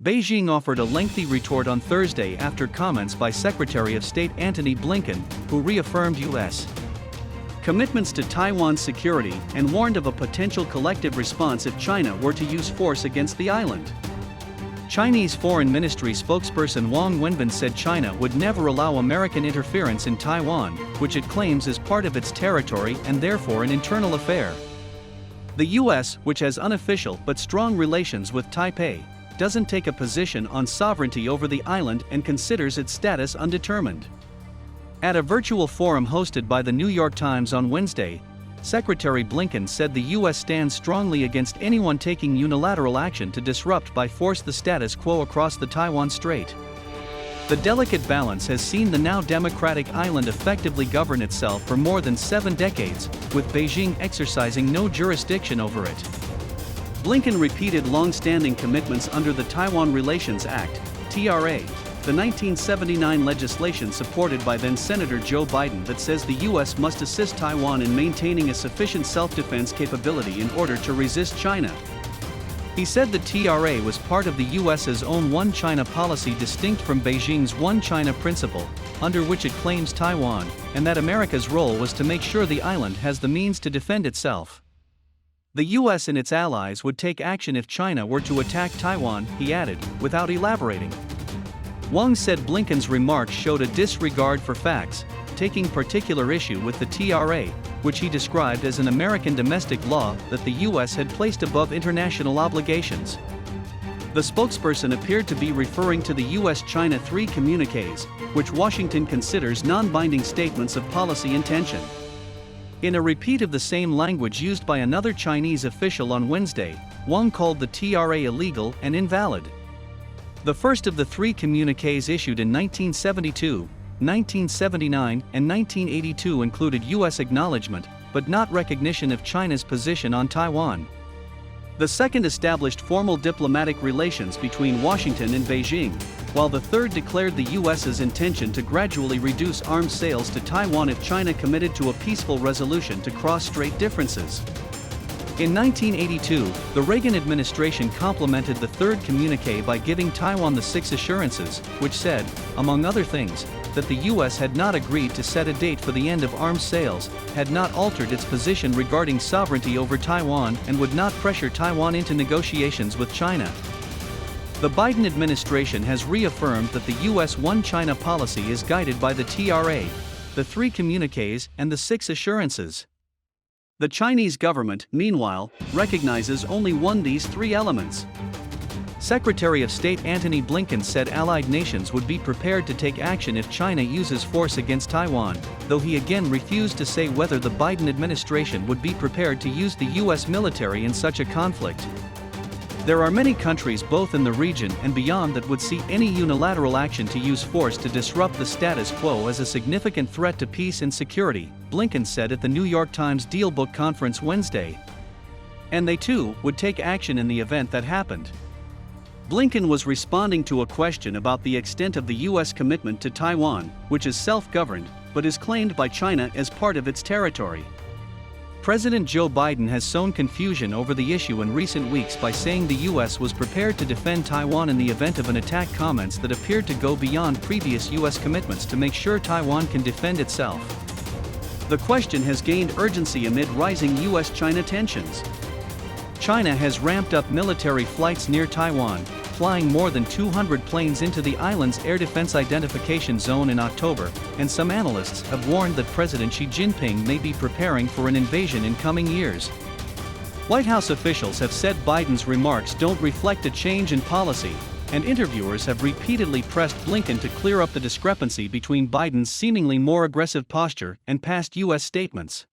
Beijing offered a lengthy retort on Thursday after comments by Secretary of State Antony Blinken, who reaffirmed U.S. commitments to Taiwan's security and warned of a potential collective response if China were to use force against the island. Chinese Foreign Ministry spokesperson Wang Wenbin said China would never allow American interference in Taiwan, which it claims is part of its territory and therefore an internal affair. The U.S., which has unofficial but strong relations with Taipei, doesn't take a position on sovereignty over the island and considers its status undetermined. At a virtual forum hosted by the New York Times on Wednesday, Secretary Blinken said the U.S. stands strongly against anyone taking unilateral action to disrupt by force the status quo across the Taiwan Strait. The delicate balance has seen the now democratic island effectively govern itself for more than 7 decades, with Beijing exercising no jurisdiction over it. Blinken repeated long-standing commitments under the Taiwan Relations Act, TRA, the 1979 legislation supported by then-Senator Joe Biden that says the U.S. must assist Taiwan in maintaining a sufficient self-defense capability in order to resist China. He said the TRA was part of the U.S.'s own One China policy distinct from Beijing's One China principle, under which it claims Taiwan, and that America's role was to make sure the island has the means to defend itself. The U.S. and its allies would take action if China were to attack Taiwan, he added, without elaborating. Wang said Blinken's remarks showed a disregard for facts, taking particular issue with the TRA, which he described as an American domestic law that the U.S. had placed above international obligations. The spokesperson appeared to be referring to the U.S.-China 3 communiques, which Washington considers non-binding statements of policy intention. In a repeat of the same language used by another Chinese official on Wednesday, Wang called the TRA illegal and invalid. The first of the 3 communiques issued in 1972, 1979, and 1982 included U.S. acknowledgement, but not recognition of China's position on Taiwan. The second established formal diplomatic relations between Washington and Beijing, while the third declared the U.S.'s intention to gradually reduce arms sales to Taiwan if China committed to a peaceful resolution to cross-strait differences. In 1982, the Reagan administration complemented the third communique by giving Taiwan the 6 assurances, which said, among other things, that the U.S. had not agreed to set a date for the end of arms sales, had not altered its position regarding sovereignty over Taiwan, and would not pressure Taiwan into negotiations with China. The Biden administration has reaffirmed that the U.S. One China policy is guided by the TRA, the 3 communiques, and the 6 assurances. The Chinese government, meanwhile, recognizes only one of these 3 elements. Secretary of State Antony Blinken said allied nations would be prepared to take action if China uses force against Taiwan, though he again refused to say whether the Biden administration would be prepared to use the U.S. military in such a conflict. There are many countries both in the region and beyond that would see any unilateral action to use force to disrupt the status quo as a significant threat to peace and security, Blinken said at the New York Times Dealbook Conference Wednesday. And they too would take action in the event that happened. Blinken was responding to a question about the extent of the U.S. commitment to Taiwan, which is self-governed, but is claimed by China as part of its territory. President Joe Biden has sown confusion over the issue in recent weeks by saying the U.S. was prepared to defend Taiwan in the event of an attack, comments that appeared to go beyond previous U.S. commitments to make sure Taiwan can defend itself. The question has gained urgency amid rising U.S.-China tensions. China has ramped up military flights near Taiwan, flying more than 200 planes into the island's air defense identification zone in October, and some analysts have warned that President Xi Jinping may be preparing for an invasion in coming years. White House officials have said Biden's remarks don't reflect a change in policy, and interviewers have repeatedly pressed Blinken to clear up the discrepancy between Biden's seemingly more aggressive posture and past U.S. statements.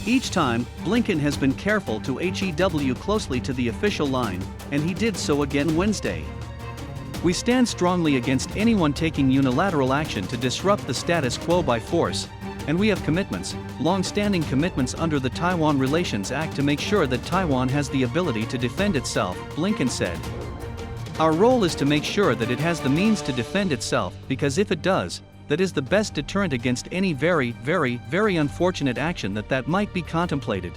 Each time, Blinken has been careful to hew closely to the official line, and he did so again Wednesday. We stand strongly against anyone taking unilateral action to disrupt the status quo by force, and we have commitments, long-standing commitments under the Taiwan Relations Act to make sure that Taiwan has the ability to defend itself, Blinken said. Our role is to make sure that it has the means to defend itself, because if it does, that is the best deterrent against any very, very, very unfortunate action that might be contemplated.